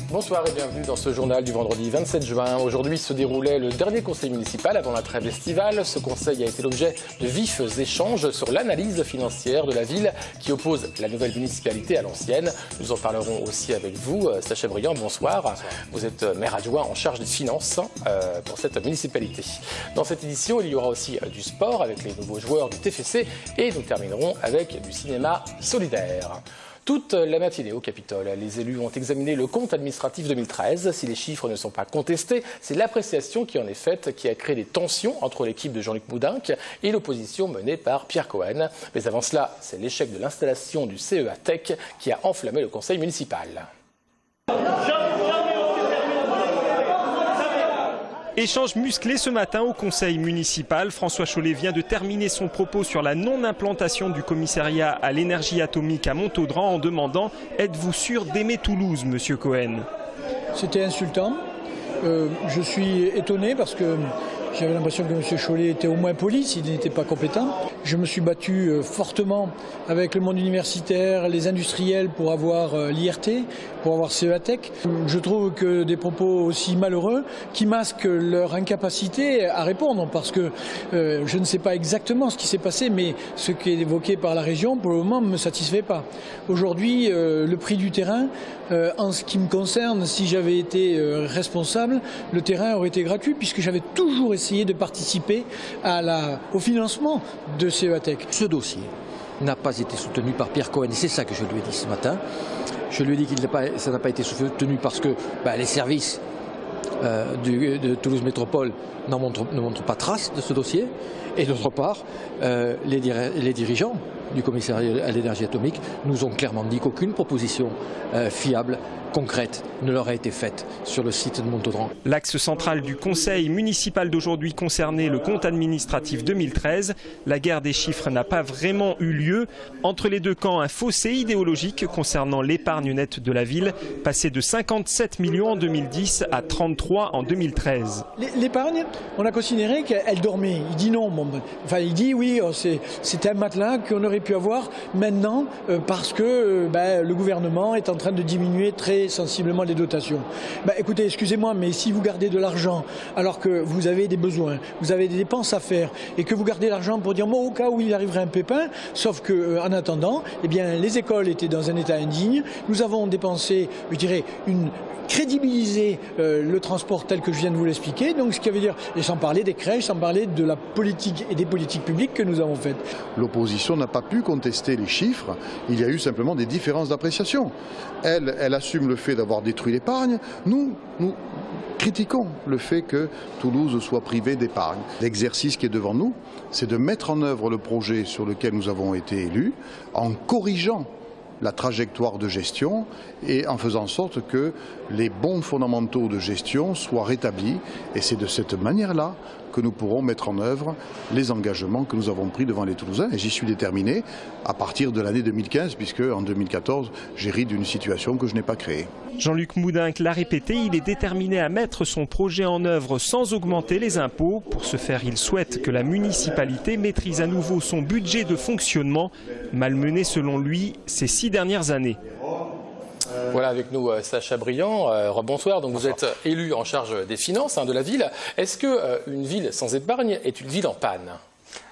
Bonsoir et bienvenue dans ce journal du vendredi 27 juin. Aujourd'hui se déroulait le dernier conseil municipal avant la trêve estivale. Ce conseil a été l'objet de vifs échanges sur l'analyse financière de la ville qui oppose la nouvelle municipalité à l'ancienne. Nous en parlerons aussi avec vous. Sacha Briand, bonsoir. Bonsoir. Vous êtes maire adjoint en charge des finances pour cette municipalité. Dans cette édition, il y aura aussi du sport avec les nouveaux joueurs du TFC et nous terminerons avec du cinéma solidaire. Toute la matinée au Capitole, les élus ont examiné le compte administratif 2013. Si les chiffres ne sont pas contestés, c'est l'appréciation qui en est faite qui a créé des tensions entre l'équipe de Jean-Luc Moudenc et l'opposition menée par Pierre Cohen. Mais avant cela, c'est l'échec de l'installation du CEA Tech qui a enflammé le conseil municipal. Échange musclé ce matin au conseil municipal. François Chollet vient de terminer son propos sur la non-implantation du commissariat à l'énergie atomique à Montaudran en demandant « Êtes-vous sûr d'aimer Toulouse, monsieur Cohen ?» C'était insultant. Je suis étonné parce que j'avais l'impression que M. Chollet était au moins poli s'il n'était pas compétent. Je me suis battu fortement avec le monde universitaire, les industriels pour avoir l'IRT, pour avoir CEA Tech. Je trouve que des propos aussi malheureux qui masquent leur incapacité à répondre parce que je ne sais pas exactement ce qui s'est passé, mais ce qui est évoqué par la région pour le moment ne me satisfait pas. Aujourd'hui, le prix du terrain, en ce qui me concerne, si j'avais été responsable, le terrain aurait été gratuit puisque j'avais toujours essayé de participer au financement de CEA Tech. Ce dossier n'a pas été soutenu par Pierre Cohen et c'est ça que je lui ai dit ce matin. Je lui ai dit que ça n'a pas été soutenu parce que les services de Toulouse Métropole ne montrent pas trace de ce dossier et d'autre part, les dirigeants du commissariat à l'énergie atomique nous ont clairement dit qu'aucune proposition fiable, concrète, ne leur a été faite sur le site de Montaudran. L'axe central du conseil municipal d'aujourd'hui concernait le compte administratif 2013. La guerre des chiffres n'a pas vraiment eu lieu. Entre les deux camps, un fossé idéologique concernant l'épargne nette de la ville, passé de 57 millions en 2010 à 33 en 2013. L'épargne, on a considéré qu'elle dormait. Il dit non. Il dit oui, c'était un matelas qu'on aurait pu avoir maintenant parce que le gouvernement est en train de diminuer très sensiblement les dotations. Écoutez, excusez-moi, mais si vous gardez de l'argent alors que vous avez des besoins, vous avez des dépenses à faire et que vous gardez l'argent pour dire au cas où il arriverait un pépin, sauf que en attendant, les écoles étaient dans un état indigne. Nous avons dépensé, je dirais, crédibiliser le transport tel que je viens de vous l'expliquer, donc ce qui veut dire, et sans parler des crèches, sans parler de la politique et des politiques publiques que nous avons faites. L'opposition n'a pas pu contester les chiffres, il y a eu simplement des différences d'appréciation. Elle assume le fait d'avoir détruit l'épargne, nous critiquons le fait que Toulouse soit privée d'épargne. L'exercice qui est devant nous, c'est de mettre en œuvre le projet sur lequel nous avons été élus, en corrigeant la trajectoire de gestion et en faisant en sorte que les bons fondamentaux de gestion soient rétablis. Et c'est de cette manière-là que nous pourrons mettre en œuvre les engagements que nous avons pris devant les Toulousains. Et j'y suis déterminé à partir de l'année 2015, puisque en 2014, j'hérite d'une situation que je n'ai pas créée. Jean-Luc Moudenc l'a répété, il est déterminé à mettre son projet en œuvre sans augmenter les impôts. Pour ce faire, il souhaite que la municipalité maîtrise à nouveau son budget de fonctionnement, malmené selon lui ces 6 dernières années. Voilà avec nous Sacha Briand. Bonsoir. Donc vous êtes élu en charge des finances de la ville. Est-ce qu'une ville sans épargne est une ville en panne?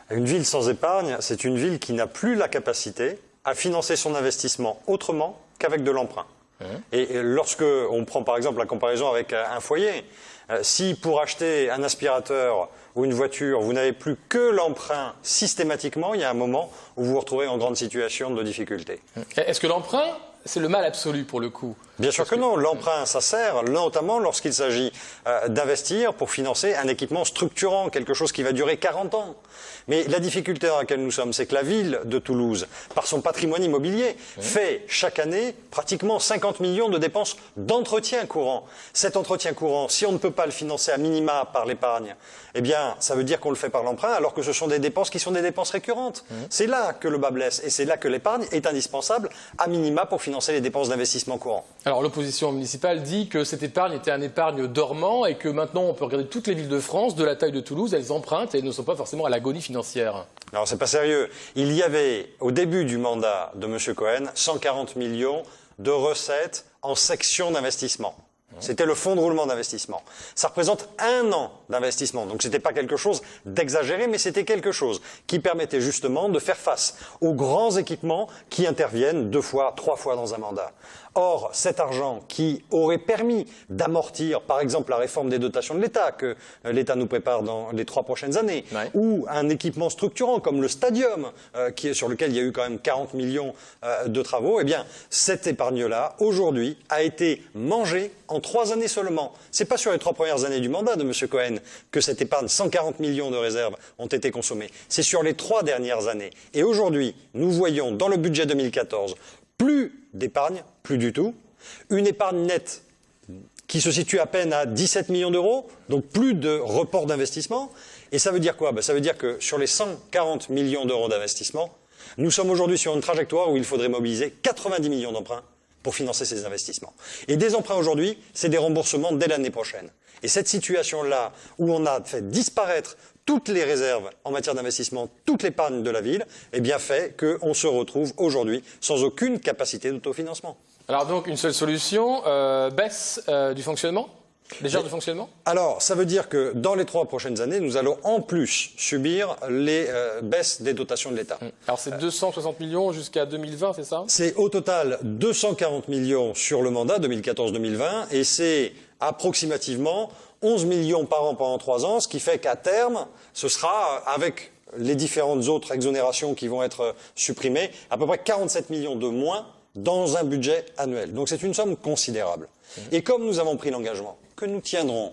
Une ville sans épargne, c'est une ville qui n'a plus la capacité à financer son investissement autrement qu'avec de l'emprunt. Et lorsque on prend par exemple la comparaison avec un foyer, si pour acheter un aspirateur ou une voiture, vous n'avez plus que l'emprunt systématiquement, il y a un moment où vous vous retrouvez en grande situation de difficulté. Est-ce que l'emprunt, c'est le mal absolu pour le coup? Bien sûr que non. L'emprunt, ça sert notamment lorsqu'il s'agit d'investir pour financer un équipement structurant, quelque chose qui va durer 40 ans. Mais la difficulté dans laquelle nous sommes, c'est que la ville de Toulouse, par son patrimoine immobilier, fait chaque année pratiquement 50 millions de dépenses d'entretien courant. Cet entretien courant, si on ne peut pas le financer à minima par l'épargne, eh bien, ça veut dire qu'on le fait par l'emprunt, alors que ce sont des dépenses qui sont des dépenses récurrentes. C'est là que le bas blesse, et c'est là que l'épargne est indispensable à minima pour financer les dépenses d'investissement courant. Alors l'opposition municipale dit que cette épargne était un épargne dormant et que maintenant on peut regarder toutes les villes de France, de la taille de Toulouse, elles empruntent et elles ne sont pas forcément à l'agonie financière. Alors c'est pas sérieux. Il y avait au début du mandat de M. Cohen 140 millions de recettes en section d'investissement. C'était le fonds de roulement d'investissement. Ça représente 1 an d'investissement. Donc c'était pas quelque chose d'exagéré, mais c'était quelque chose qui permettait justement de faire face aux grands équipements qui interviennent 2 fois, 3 fois dans un mandat. Or, cet argent qui aurait permis d'amortir, par exemple, la réforme des dotations de l'État que l'État nous prépare dans les 3 prochaines années, ou un équipement structurant comme le stadium, sur lequel il y a eu quand même 40 millions de travaux, eh bien, cette épargne-là, aujourd'hui, a été mangée en 3 années seulement. C'est pas sur les 3 premières années du mandat de M. Cohen que cette épargne, 140 millions de réserves, ont été consommées. C'est sur les 3 dernières années. Et aujourd'hui, nous voyons dans le budget 2014 plus d'épargne, plus du tout, une épargne nette qui se situe à peine à 17 millions d'euros, donc plus de report d'investissement. Et ça veut dire quoi? Ça veut dire que sur les 140 millions d'euros d'investissement, nous sommes aujourd'hui sur une trajectoire où il faudrait mobiliser 90 millions d'emprunts pour financer ces investissements. Et des emprunts aujourd'hui, c'est des remboursements dès l'année prochaine. Et cette situation-là, où on a fait disparaître toutes les réserves en matière d'investissement, toute l'épargne de la ville, eh bien fait qu'on se retrouve aujourd'hui sans aucune capacité d'autofinancement. Alors donc une seule solution, baisse du fonctionnement, légère de fonctionnement? Alors ça veut dire que dans les 3 prochaines années, nous allons en plus subir les baisses des dotations de l'État. Alors c'est 260 millions jusqu'à 2020, c'est ça? C'est au total 240 millions sur le mandat 2014-2020 et c'est approximativement 11 millions par an pendant 3 ans, ce qui fait qu'à terme, ce sera, avec les différentes autres exonérations qui vont être supprimées, à peu près 47 millions de moins dans un budget annuel. Donc c'est une somme considérable. Et comme nous avons pris l'engagement que nous tiendrons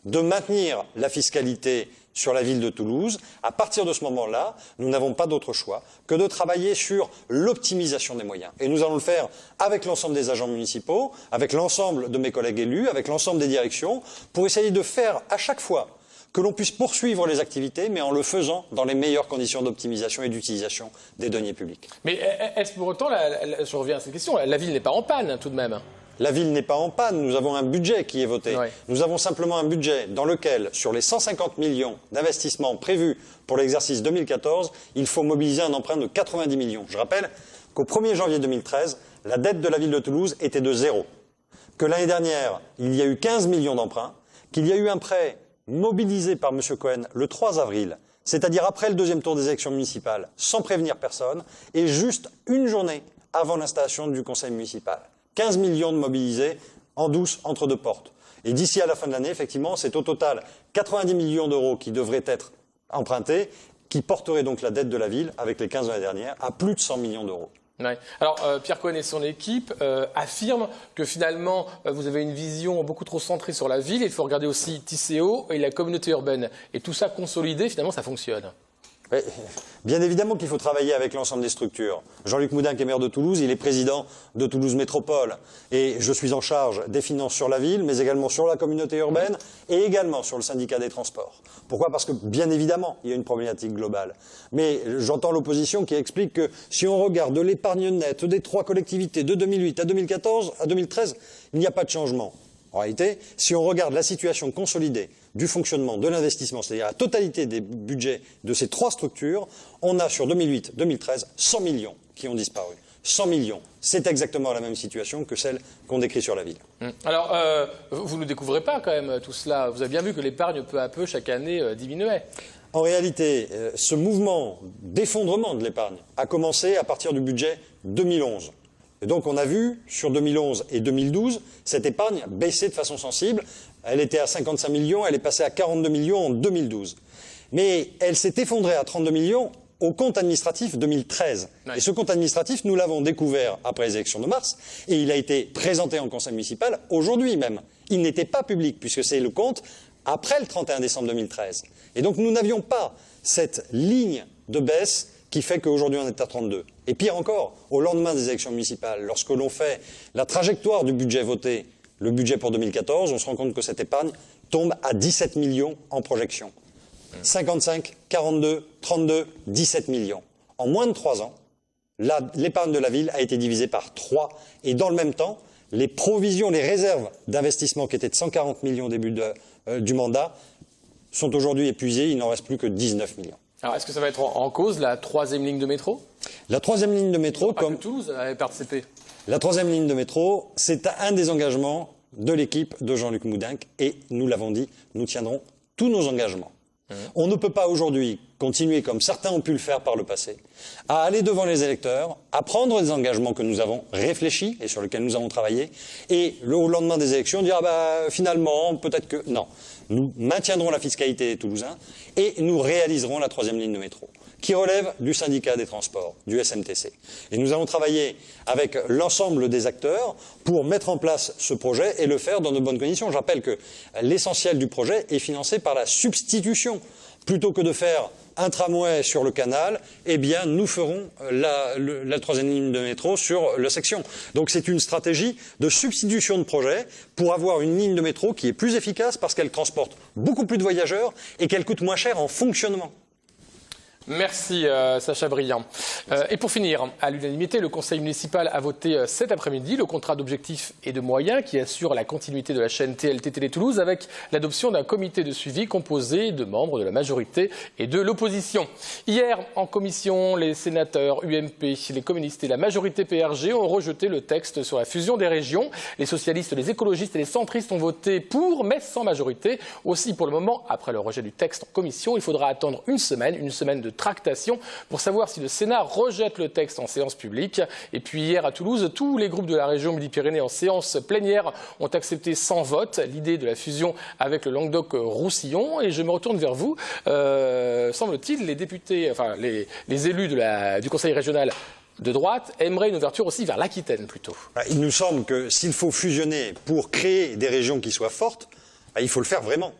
de maintenir la fiscalité sur la ville de Toulouse, à partir de ce moment-là, nous n'avons pas d'autre choix que de travailler sur l'optimisation des moyens. Et nous allons le faire avec l'ensemble des agents municipaux, avec l'ensemble de mes collègues élus, avec l'ensemble des directions, pour essayer de faire à chaque fois que l'on puisse poursuivre les activités, mais en le faisant dans les meilleures conditions d'optimisation et d'utilisation des deniers publics. Mais est-ce pour autant, je reviens à cette question, la ville n'est pas en panne tout de même? La ville n'est pas en panne, nous avons un budget qui est voté. Ouais. Nous avons simplement un budget dans lequel, sur les 150 millions d'investissements prévus pour l'exercice 2014, il faut mobiliser un emprunt de 90 millions. Je rappelle qu'au 1er janvier 2013, la dette de la ville de Toulouse était de 0. Que l'année dernière, il y a eu 15 millions d'emprunts, qu'il y a eu un prêt mobilisé par M. Cohen le 3 avril, c'est-à-dire après le 2e tour des élections municipales, sans prévenir personne, et juste une journée avant l'installation du conseil municipal. 15 millions de mobilisés en douce entre 2 portes. Et d'ici à la fin de l'année, effectivement, c'est au total 90 millions d'euros qui devraient être empruntés, qui porteraient donc la dette de la ville, avec les 15 de l'année dernière, à plus de 100 millions d'euros. Ouais. Alors, Pierre Cohen et son équipe affirment que finalement, vous avez une vision beaucoup trop centrée sur la ville. Il faut regarder aussi Tisséo et la communauté urbaine. Et tout ça consolidé, finalement, ça fonctionne. Bien évidemment qu'il faut travailler avec l'ensemble des structures. Jean-Luc Moudin, qui est maire de Toulouse, il est président de Toulouse Métropole. Et je suis en charge des finances sur la ville, mais également sur la communauté urbaine et également sur le syndicat des transports. Pourquoi? Parce que, bien évidemment, il y a une problématique globale. Mais j'entends l'opposition qui explique que si on regarde l'épargne nette des 3 collectivités de 2008 à 2014 à 2013, il n'y a pas de changement. En réalité, si on regarde la situation consolidée du fonctionnement, de l'investissement, c'est-à-dire la totalité des budgets de ces 3 structures, on a sur 2008-2013 100 millions qui ont disparu. 100 millions, c'est exactement la même situation que celle qu'on décrit sur la ville. Alors, vous ne découvrez pas quand même tout cela. Vous avez bien vu que l'épargne, peu à peu, chaque année, diminuait. En réalité, ce mouvement d'effondrement de l'épargne a commencé à partir du budget 2011. Et donc on a vu, sur 2011 et 2012, cette épargne baisser de façon sensible. Elle était à 55 millions, elle est passée à 42 millions en 2012. Mais elle s'est effondrée à 32 millions au compte administratif 2013. Ouais. Et ce compte administratif, nous l'avons découvert après les élections de mars, et il a été présenté en conseil municipal aujourd'hui même. Il n'était pas public, puisque c'est le compte après le 31 décembre 2013. Et donc nous n'avions pas cette ligne de baisse qui fait qu'aujourd'hui on est à 32. Et pire encore, au lendemain des élections municipales, lorsque l'on fait la trajectoire du budget voté, le budget pour 2014, on se rend compte que cette épargne tombe à 17 millions en projection. 55, 42, 32, 17 millions. En moins de 3 ans, l'épargne de la ville a été divisée par 3. Et dans le même temps, les provisions, les réserves d'investissement qui étaient de 140 millions au début du mandat sont aujourd'hui épuisées. Il n'en reste plus que 19 millions. Alors, est-ce que ça va être en cause la 3e ligne de métro? La 3e ligne de métro, comme Toulouse avait participé. La 3e ligne de métro, c'est un des engagements de l'équipe de Jean-Luc Moudenc et nous l'avons dit, nous tiendrons tous nos engagements. On ne peut pas aujourd'hui continuer, comme certains ont pu le faire par le passé, à aller devant les électeurs, à prendre des engagements que nous avons réfléchis et sur lesquels nous avons travaillé, et au lendemain des élections dire finalement, peut-être que... Non, nous maintiendrons la fiscalité des Toulousains et nous réaliserons la 3e ligne de métro, qui relève du syndicat des transports, du SMTC. Et nous allons travailler avec l'ensemble des acteurs pour mettre en place ce projet et le faire dans de bonnes conditions. Je rappelle que l'essentiel du projet est financé par la substitution. Plutôt que de faire un tramway sur le canal, eh bien, nous ferons la 3e ligne de métro sur la section. Donc c'est une stratégie de substitution de projet pour avoir une ligne de métro qui est plus efficace parce qu'elle transporte beaucoup plus de voyageurs et qu'elle coûte moins cher en fonctionnement. Merci Sacha Briand. Et pour finir, à l'unanimité, le Conseil municipal a voté cet après-midi le contrat d'objectifs et de moyens qui assure la continuité de la chaîne TLT Télé Toulouse avec l'adoption d'un comité de suivi composé de membres de la majorité et de l'opposition. Hier, en commission, les sénateurs UMP, les communistes et la majorité PRG ont rejeté le texte sur la fusion des régions. Les socialistes, les écologistes et les centristes ont voté pour, mais sans majorité. Aussi, pour le moment, après le rejet du texte en commission, il faudra attendre une semaine de tractation pour savoir si le Sénat rejette le texte en séance publique. Et puis hier à Toulouse, tous les groupes de la région Midi-Pyrénées en séance plénière ont accepté sans vote l'idée de la fusion avec le Languedoc-Roussillon. Et je me retourne vers vous. Semble-t-il, les députés, enfin les élus du Conseil régional de droite aimeraient une ouverture aussi vers l'Aquitaine plutôt. Il nous semble que s'il faut fusionner pour créer des régions qui soient fortes, il faut le faire vraiment.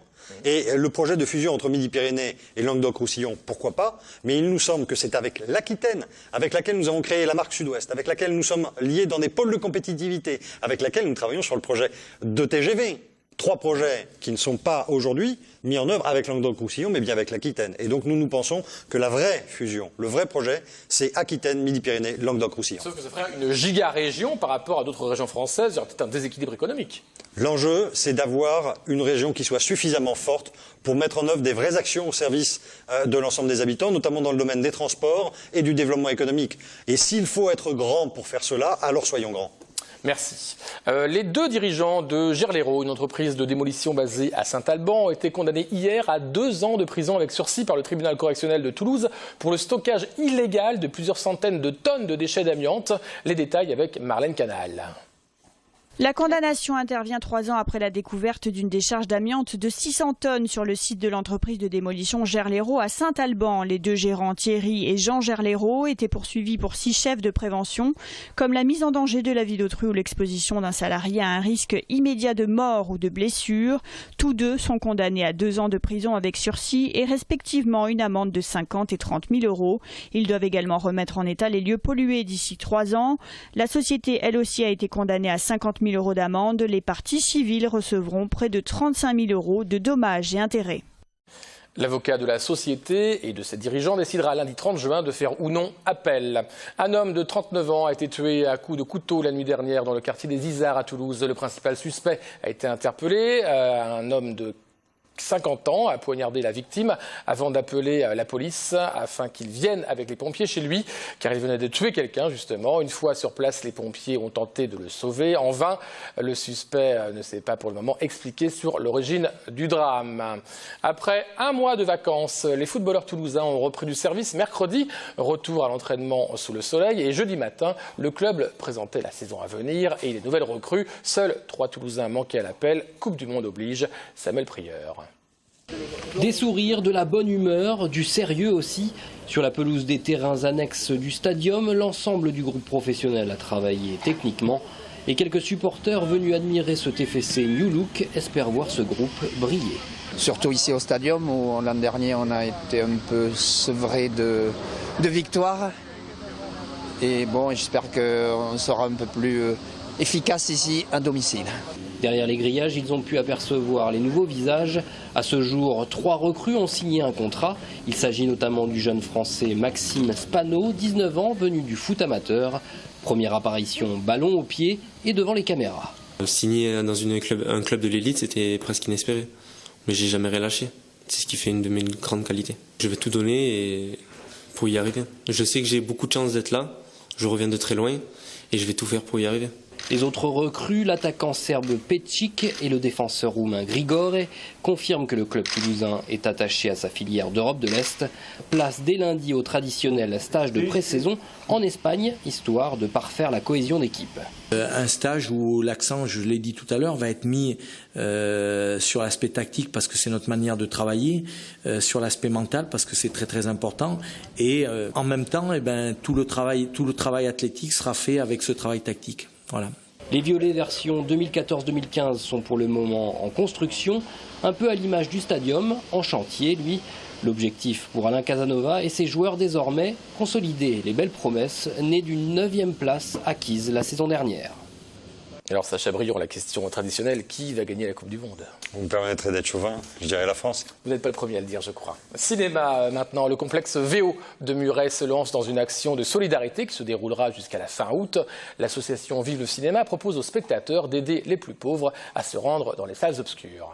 Et le projet de fusion entre Midi-Pyrénées et Languedoc-Roussillon, pourquoi pas? Mais il nous semble que c'est avec l'Aquitaine, avec laquelle nous avons créé la marque Sud-Ouest, avec laquelle nous sommes liés dans des pôles de compétitivité, avec laquelle nous travaillons sur le projet de TGV. 3 projets qui ne sont pas aujourd'hui mis en œuvre avec Languedoc-Roussillon, mais bien avec l'Aquitaine. Et donc nous pensons que la vraie fusion, le vrai projet, c'est Aquitaine, Midi-Pyrénées, Languedoc-Roussillon. Sauf que ça ferait une giga-région par rapport à d'autres régions françaises, il y aurait peut-être un déséquilibre économique. L'enjeu, c'est d'avoir une région qui soit suffisamment forte pour mettre en œuvre des vraies actions au service de l'ensemble des habitants, notamment dans le domaine des transports et du développement économique. Et s'il faut être grand pour faire cela, alors soyons grands. Merci. Les 2 dirigeants de Gerlero, une entreprise de démolition basée à Saint-Alban, ont été condamnés hier à 2 ans de prison avec sursis par le tribunal correctionnel de Toulouse pour le stockage illégal de plusieurs centaines de tonnes de déchets d'amiante. Les détails avec Marlène Canal. La condamnation intervient 3 ans après la découverte d'une décharge d'amiante de 600 tonnes sur le site de l'entreprise de démolition Gerlero à Saint-Alban. Les 2 gérants Thierry et Jean Gerlero étaient poursuivis pour 6 chefs de prévention, comme la mise en danger de la vie d'autrui ou l'exposition d'un salarié à un risque immédiat de mort ou de blessure. Tous 2 sont condamnés à 2 ans de prison avec sursis et respectivement une amende de 50 et 30 000 euros. Ils doivent également remettre en état les lieux pollués d'ici 3 ans. La société, elle aussi, a été condamnée à 50 000 euros d'amende. Les parties civiles recevront près de 35 000 euros de dommages et intérêts. L'avocat de la société et de ses dirigeants décidera lundi 30 juin de faire ou non appel. Un homme de 39 ans a été tué à coups de couteau la nuit dernière dans le quartier des Isards à Toulouse. Le principal suspect a été interpellé, un homme de 50 ans a poignardé la victime avant d'appeler la police afin qu'il vienne avec les pompiers chez lui car il venait de tuer quelqu'un justement. Une fois sur place, les pompiers ont tenté de le sauver. En vain, le suspect ne s'est pas pour le moment expliqué sur l'origine du drame. Après 1 mois de vacances, les footballeurs toulousains ont repris du service mercredi. Retour à l'entraînement sous le soleil et jeudi matin, le club présentait la saison à venir et les nouvelles recrues. Seuls 3 Toulousains manquaient à l'appel. Coupe du Monde oblige. Samuel Prieur. Des sourires, de la bonne humeur, du sérieux aussi. Sur la pelouse des terrains annexes du stadium, l'ensemble du groupe professionnel a travaillé techniquement et quelques supporters venus admirer ce TFC New Look espèrent voir ce groupe briller. Surtout ici au stadium où l'an dernier on a été un peu sevré de victoires. Et bon, j'espère qu'on sera un peu plus efficace ici à domicile. Derrière les grillages, ils ont pu apercevoir les nouveaux visages. À ce jour, 3 recrues ont signé un contrat. Il s'agit notamment du jeune français Maxime Spano, 19 ans, venu du foot amateur. Première apparition ballon au pied et devant les caméras. Signer dans un club de l'élite, c'était presque inespéré. Mais j'ai jamais relâché. C'est ce qui fait une de mes grandes qualités. Je vais tout donner pour y arriver. Je sais que j'ai beaucoup de chance d'être là. Je reviens de très loin et je vais tout faire pour y arriver. Les autres recrues, l'attaquant serbe Pecic et le défenseur roumain Grigore, confirment que le club toulousain est attaché à sa filière d'Europe de l'Est. Place dès lundi au traditionnel stage de pré-saison en Espagne, histoire de parfaire la cohésion d'équipe. Un stage où l'accent, je l'ai dit tout à l'heure, va être mis sur l'aspect tactique parce que c'est notre manière de travailler, sur l'aspect mental parce que c'est très très important, et en même temps, tout le travail athlétique sera fait avec ce travail tactique. Voilà. Les violets version 2014-2015 sont pour le moment en construction, un peu à l'image du stadium, en chantier lui. L'objectif pour Alain Casanova et ses joueurs désormais, consolider les belles promesses nées d'une 9e place acquise la saison dernière. Alors Sacha Briand, la question traditionnelle, qui va gagner la Coupe du Monde? Vous me permettrez d'être chauvin, je dirais la France. Vous n'êtes pas le premier à le dire, je crois. Cinéma maintenant, le complexe VO de Muret se lance dans une action de solidarité qui se déroulera jusqu'à la fin août. L'association Vive le Cinéma propose aux spectateurs d'aider les plus pauvres à se rendre dans les salles obscures.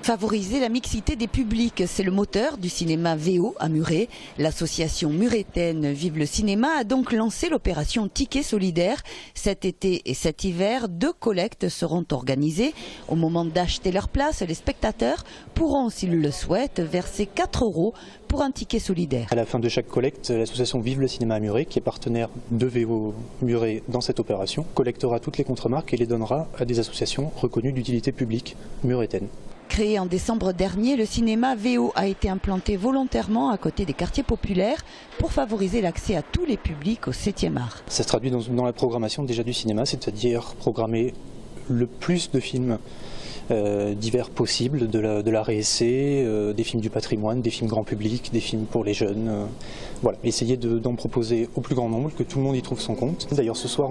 Favoriser la mixité des publics, c'est le moteur du cinéma VO à Muret. L'association muretaine Vive le Cinéma a donc lancé l'opération Ticket Solidaire. Cet été et cet hiver, 2 collectes seront organisées. Au moment d'acheter leur place, les spectateurs pourront, s'ils le souhaitent, verser 4 € pour un ticket solidaire. À la fin de chaque collecte, l'association Vive le Cinéma à Muret, qui est partenaire de VO Muret dans cette opération, collectera toutes les contre-marques et les donnera à des associations reconnues d'utilité publique muretaine. Créé en décembre dernier, le cinéma VO a été implanté volontairement à côté des quartiers populaires pour favoriser l'accès à tous les publics au 7e art. Ça se traduit dans la programmation déjà du cinéma, c'est-à-dire programmer le plus de films divers possibles, de la RSC, des films du patrimoine, des films grand public, des films pour les jeunes. Voilà, essayer d'en proposer au plus grand nombre, que tout le monde y trouve son compte. D'ailleurs ce soir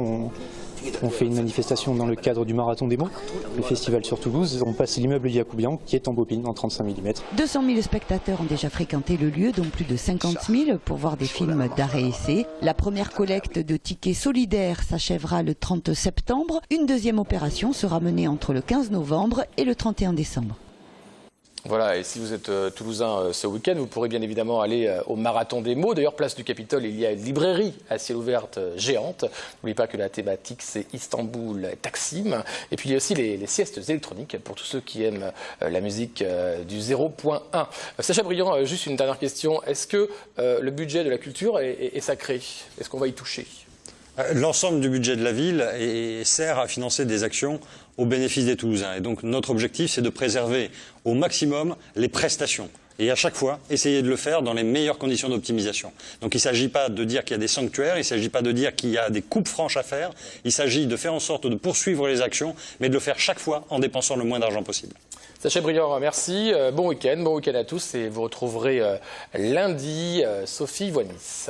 on fait une manifestation dans le cadre du Marathon des mots, le festival sur Toulouse. On passe l'immeuble Yacoubian qui est en bobine en 35 mm. 200 000 spectateurs ont déjà fréquenté le lieu, dont plus de 50 000 pour voir des films d'art et essai. La première collecte de tickets solidaires s'achèvera le 30 septembre. Une deuxième opération sera menée entre le 15 novembre et le 31 décembre. Voilà, et si vous êtes toulousain ce week-end, vous pourrez bien évidemment aller au Marathon des mots. D'ailleurs, place du Capitole, il y a une librairie à ciel ouvert géante. N'oubliez pas que la thématique, c'est Istanbul, Taksim. Et puis il y a aussi les siestes électroniques pour tous ceux qui aiment la musique du 0.1. Sacha Briand, juste une dernière question. Est-ce que le budget de la culture est sacré? Est-ce qu'on va y toucher? L'ensemble du budget de la ville sert à financer des actions au bénéfice des Toulousains. Et donc notre objectif, c'est de préserver au maximum les prestations. Et à chaque fois, essayer de le faire dans les meilleures conditions d'optimisation. Donc il ne s'agit pas de dire qu'il y a des sanctuaires, il ne s'agit pas de dire qu'il y a des coupes franches à faire. Il s'agit de faire en sorte de poursuivre les actions, mais de le faire chaque fois en dépensant le moins d'argent possible. Sacha Briand, merci. Bon week-end à tous. Et vous retrouverez lundi Sophie Voinis.